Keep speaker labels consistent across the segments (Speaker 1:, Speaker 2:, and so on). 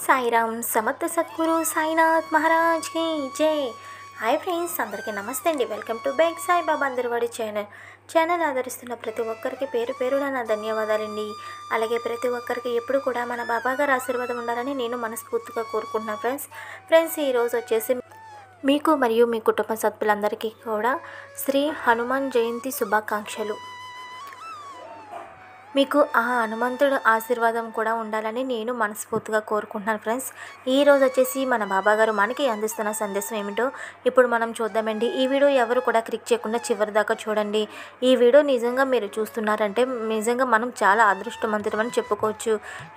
Speaker 1: సాయిరామ్ సమర్థ సద్గురు సాయినాథ్ మహారాజ్ కి జై. హాయ్ ఫ్రెండ్స్, అందరికీ నమస్తే అండి. వెల్కమ్ టు బ్యాక్ సాయిబాబా అందరివాడి ఛానల్ ఆదరిస్తున్న ప్రతి ఒక్కరికి పేరు పేరున నా ధన్యవాదాలండి. అలాగే ప్రతి ఒక్కరికి ఎప్పుడు కూడా మన బాబా గారి ఆశీర్వాదం ఉండాలని నేను మనస్ఫూర్తిగా కోరుకుంటున్నాను. ఫ్రెండ్స్ ఈరోజు వచ్చేసి మీకు మరియు మీ కుటుంబ సభ్యులందరికీ కూడా శ్రీ హనుమాన్ జయంతి శుభాకాంక్షలు. మీకు ఆ హనుమంతుడు ఆశీర్వాదం కూడా ఉండాలని నేను మనస్ఫూర్తిగా కోరుకుంటున్నాను. ఫ్రెండ్స్ ఈరోజు వచ్చేసి మన బాబా గారు మనకి అందిస్తున్న సందేశం ఏమిటో ఇప్పుడు మనం చూద్దామండి. ఈ వీడియో ఎవరు కూడా క్లిక్ చేయకుండా చివరి దాకా చూడండి. ఈ వీడియో నిజంగా మీరు చూస్తున్నారంటే నిజంగా మనం చాలా అదృష్టవంతులమని చెప్పుకోవచ్చు.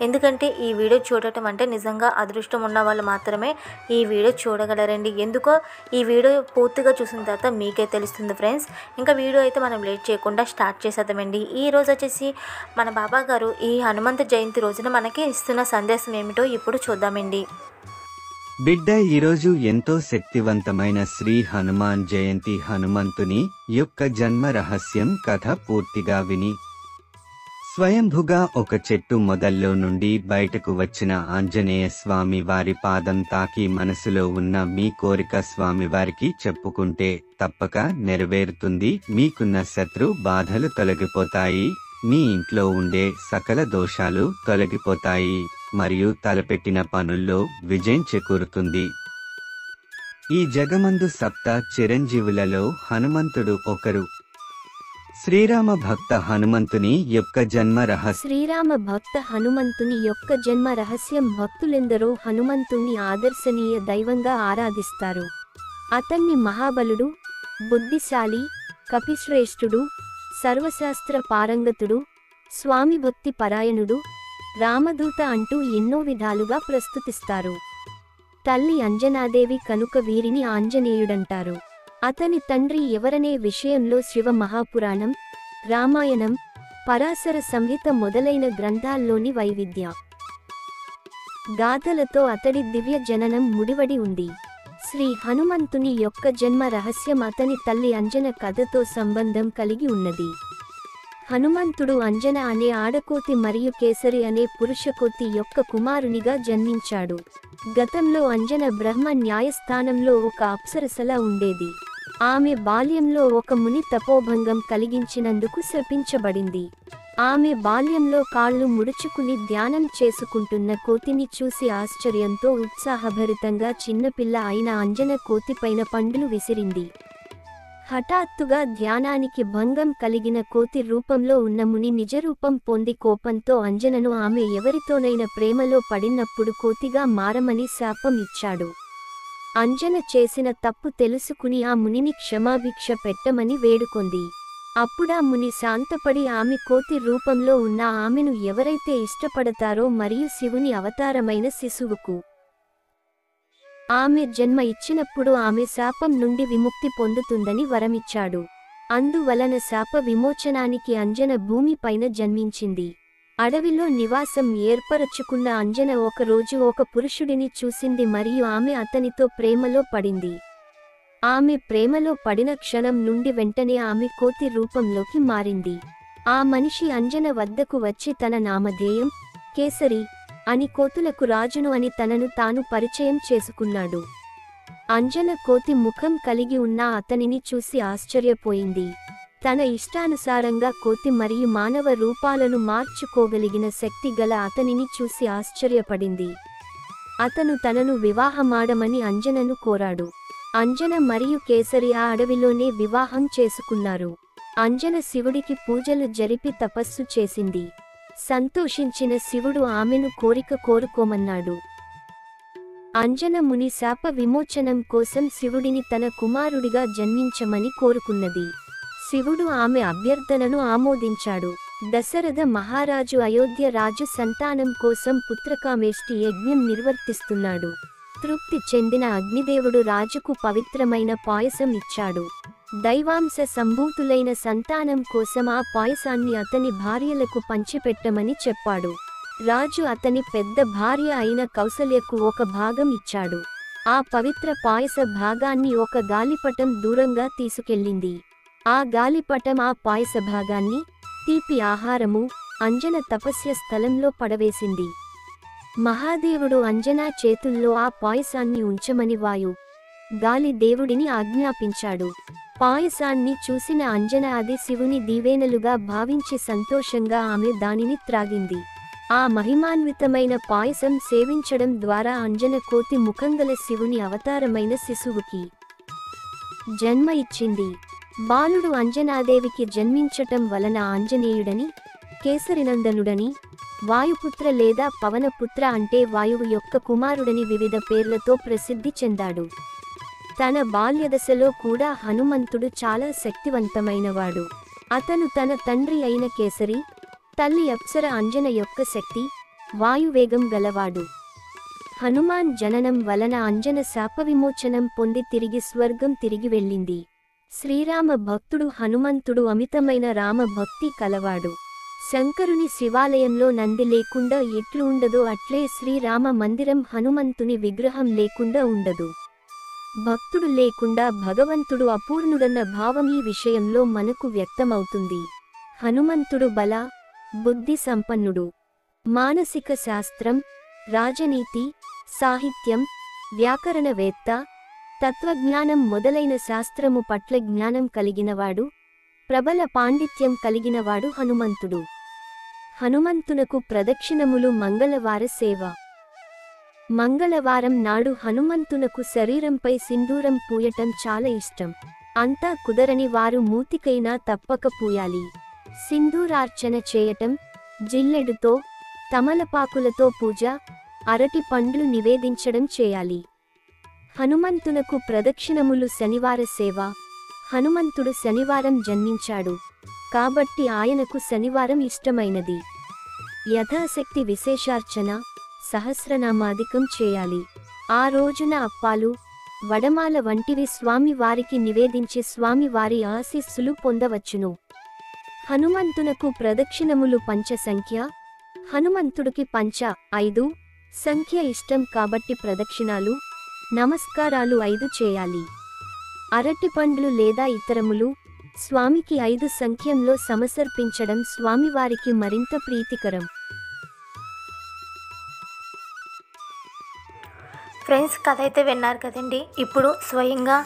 Speaker 1: ఎందుకంటే ఈ వీడియో చూడటం అంటే నిజంగా అదృష్టం ఉన్న వాళ్ళు మాత్రమే ఈ వీడియో చూడగలరండి. ఎందుకో ఈ వీడియో పూర్తిగా చూసిన తర్వాత మీకే తెలుస్తుంది. ఫ్రెండ్స్ ఇంకా వీడియో అయితే మనం లేట్ చేయకుండా స్టార్ట్ చేసేద్దామండి. ఈ రోజు వచ్చేసి మన బాబా గారు ఈ హనుమంత జయంతి రోజున మనకి ఇస్తున్న సందేశం ఏమిటో ఇప్పుడు చూద్దామండి.
Speaker 2: బిడ్డ, ఈరోజు ఎంతో శక్తివంతమైన శ్రీ హనుమాన్ జయంతి. హనుమంతుని యొక్క జన్మ రహస్యం కథ పూర్తిగా విని స్వయంభుగా ఒక చెట్టు మొదల్లో నుండి బయటకు వచ్చిన ఆంజనేయ స్వామి వారి పాదం తాకి మనసులో ఉన్న మీ కోరిక స్వామివారికి చెప్పుకుంటే తప్పక నెరవేరుతుంది. మీకున్న శత్రు బాధలు తొలగిపోతాయి. మీ ఇంట్లో ఉండే సకల దోషాలు తొలగిపోతాయి మరియు తలపెట్టిన పనుల్లో విజయం చేకూరుతుంది. ఈ జగమందు సప్త చిరంజీవులలో హనుమంతుడు ఒకరు. శ్రీరామ భక్త హనుమంతుని యొక్క జన్మ రహస్యం.
Speaker 3: శ్రీరామ భక్త హనుమంతుని యొక్క జన్మ రహస్యం. భక్తులెందరో హనుమంతుణ్ణి ఆదర్శనీయ దైవంగా ఆరాధిస్తారు. అతన్ని మహాబలుడు, బుద్ధిశాలి, కపిశ్రేష్ఠుడు, సర్వశాస్త్ర పారంగతుడు, స్వామి భక్తి పరాయణుడు, రామదూత అంటూ ఎన్నో విధాలుగా ప్రస్తుతిస్తారు. తల్లి అంజనాదేవి కనుక వీరిని ఆంజనేయుడంటారు. అతని తండ్రి ఎవరనే విషయంలో శివ మహాపురాణం, రామాయణం, పరాశర సంహిత మొదలైన గ్రంథాల్లోని వైవిధ్య గాథలతో అతడి దివ్య జననం ముడివడి ఉంది. శ్రీ హనుమంతుని యొక్క జన్మ రహస్యం అతని తల్లి అంజన కథతో సంబంధం కలిగి ఉన్నది. హనుమంతుడు అంజన అనే ఆడకోతి మరియు కేసరి అనే పురుషకోతి యొక్క కుమారునిగా జన్మించాడు. గతంలో అంజన బ్రహ్మ న్యాయస్థానంలో ఒక అప్సరసలా ఉండేది. ఆమె బాల్యంలో ఒక ముని తపోభంగం కలిగించినందుకు శపించబడింది. ఆమె బాల్యంలో కాళ్ళు ముడుచుకుని ధ్యానం చేసుకుంటున్న కోతిని చూసి ఆశ్చర్యంతో ఉత్సాహభరితంగా చిన్నపిల్ల అయిన అంజన కోతిపైన పండును విసిరింది. హఠాత్తుగా ధ్యానానికి భంగం కలిగిన కోతి రూపంలో ఉన్న ముని నిజరూపం పొంది కోపంతో అంజనను ఆమె ఎవరితోనైనా ప్రేమలో పడినప్పుడు కోతిగా మారమని శాపం ఇచ్చాడు. అంజన చేసిన తప్పు తెలుసుకుని ఆ మునిని క్షమాభిక్ష పెట్టమని వేడుకొంది. అప్పుడా ముని శాంతపడి ఆమె కోతి రూపంలో ఉన్న ఆమెను ఎవరైతే ఇష్టపడతారో మరియు శివుని అవతారమైన శిశువుకు ఆమె జన్మ ఇచ్చినప్పుడు ఆమె శాపం నుండి విముక్తి పొందుతుందని వరమిచ్చాడు. అందువలన శాప విమోచనానికి అంజన భూమిపైన జన్మించింది. అడవిలో నివాసం ఏర్పరచుకున్న అంజన ఒకరోజు ఒక పురుషుడిని చూసింది మరియు ఆమె అతనితో ప్రేమలో పడింది. ఆమె ప్రేమలో పడిన క్షణం నుండి వెంటనే ఆమె కోతి రూపంలోకి మారింది. ఆ మనిషి అంజన వద్దకు వచ్చి తన నామధేయం కేసరి అని కోతులకు రాజును అని తనను తాను పరిచయం చేసుకున్నాడు. అంజన కోతి ముఖం కలిగి ఉన్న అతనిని చూసి ఆశ్చర్యపోయింది. తన ఇష్టానుసారంగా కోతి మరియు మానవ రూపాలను మార్చుకోగలిగిన శక్తి గల అతనిని చూసి ఆశ్చర్యపడింది. అతను తనను వివాహమాడమని అంజనను కోరాడు. అంజన మరియు కేసరి ఆ అడవిలోనే వివాహం చేసుకున్నారు. అంజన శివుడికి పూజలు జరిపి తపస్సు చేసింది. సంతోషించిన శివుడు ఆమెను కోరిక కోరుకోమన్నాడు. అంజన ముని శాప విమోచనం కోసం శివుడిని తన కుమారుడిగా జన్మించమని కోరుకున్నది. శివుడు ఆమె అభ్యర్థనను ఆమోదించాడు. దశరథ మహారాజు అయోధ్య రాజు సంతానం కోసం పుత్రకామేష్టి యజ్ఞం నిర్వర్తిస్తున్నాడు. తృప్తి చెందిన అగ్నిదేవుడు రాజుకు పవిత్రమైన పాయసం ఇచ్చాడు. దైవాంశ సంభూతులైన సంతానం కోసం ఆ పాయసాన్ని అతని భార్యలకు పంచిపెట్టమని చెప్పాడు. రాజు అతని పెద్ద భార్య అయిన కౌసల్యకు ఒక భాగం ఇచ్చాడు. ఆ పవిత్ర పాయస భాగాన్ని ఒక గాలిపటం దూరంగా తీసుకెళ్ళింది. ఆ గాలిపటం ఆ పాయస భాగాన్ని, తీపి ఆహారము, అంజన తపస్య స్థలంలో పడవేసింది. మహాదేవుడు అంజనా చేతుల్లో ఆ పాయసాన్ని ఉంచమని గాలి దేవుడిని ఆజ్ఞాపించాడు. పాయసాన్ని చూసిన అంజన అది శివుని దీవెనలుగా భావించి సంతోషంగా ఆమె దానిని త్రాగింది. ఆ మహిమాన్వితమైన పాయసం సేవించడం ద్వారా అంజన కోతి ముఖంగల శివుని అవతారమైన శిశువుకి జన్మ ఇచ్చింది. బాలుడు అంజనాదేవికి జన్మించటం వలన ఆంజనేయుడని, కేసరినందనుడని, వాయుపుత్ర లేదా పవనపుత్ర అంటే వాయువు యొక్క కుమారుడని వివిధ పేర్లతో ప్రసిద్ధి చెందాడు. తన బాల్యదశలో కూడా హనుమంతుడు చాలా శక్తివంతమైనవాడు. అతను తన తండ్రి అయిన కేసరి, తల్లి అప్సర అంజన యొక్క శక్తి, వాయువేగం గలవాడు. హనుమాన్ జననం వలన అంజన శాపవిమోచనం పొంది తిరిగి స్వర్గం తిరిగి వెళ్ళింది. శ్రీరామ భక్తుడు హనుమంతుడు అమితమైన రామభక్తి కలవాడు. శంకరుని శివాలయంలో నంది లేకుండా ఎట్లు ఉండదో అట్లే శ్రీరామ మందిరం హనుమంతుని విగ్రహం లేకుండా ఉండదు. భక్తుడు లేకుండా భగవంతుడు అపూర్ణుడన్న భావం ఈ విషయంలో మనకు వ్యక్తమవుతుంది. హనుమంతుడు బల, బుద్ధి సంపన్నుడు. మానసిక శాస్త్రం, రాజనీతి, సాహిత్యం, వ్యాకరణవేత్త, తత్వజ్ఞానం మొదలైన శాస్త్రము పట్ల జ్ఞానం కలిగినవాడు, ప్రబల పాండిత్యం కలిగినవాడు హనుమంతుడు. హనుమంతునకు ప్రదక్షిణములు మంగళవార సేవ. మంగళవారం నాడు హనుమంతునకు శరీరంపై సింధూరం పూయటం చాలా ఇష్టం. అంతా కుదరని వారు మూతికైనా తప్పక పూయాలి. సింధూరార్చన చేయటం, జిల్లెడుతో, తమలపాకులతో పూజ, అరటి పండ్లు నివేదించడం చేయాలి. హనుమంతునకు ప్రదక్షిణములు శనివార సేవ. హనుమంతుడు శనివారం జన్మించాడు కాబట్టి ఆయనకు శనివారం ఇష్టమైనది. యథాశక్తి విశేషార్చన, సహస్రనామాధికం చేయాలి. ఆ రోజున అప్పాలు, వడమాల వంటివి స్వామి వారికి నివేదించి స్వామి వారి ఆశీస్సులు పొందవచ్చును. హనుమంతునకు ప్రదక్షిణములు పంచ సంఖ్య. హనుమంతుడికి 5 సంఖ్య ఇష్టం కాబట్టి ప్రదక్షిణాలు, నమస్కారాలు 5 చేయాలి. అరటిపండ్లు లేదా ఇతరములు స్వామికి 5 సంఖ్యంలో సమర్పించడం స్వామివారికి మరింత ప్రీతికరం.
Speaker 1: ఫ్రెండ్స్, కథ అయితే విన్నారు కదండి. ఇప్పుడు స్వయంగా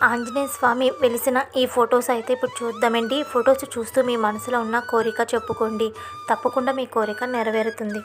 Speaker 1: ఆంజనేయ స్వామి వెలిసిన ఈ ఫొటోస్ అయితే ఇప్పుడు చూద్దామండి. ఫొటోస్ చూస్తూ మీ మనసులో ఉన్న కోరిక చెప్పుకోండి. తప్పకుండా మీ కోరిక నెరవేరుతుంది.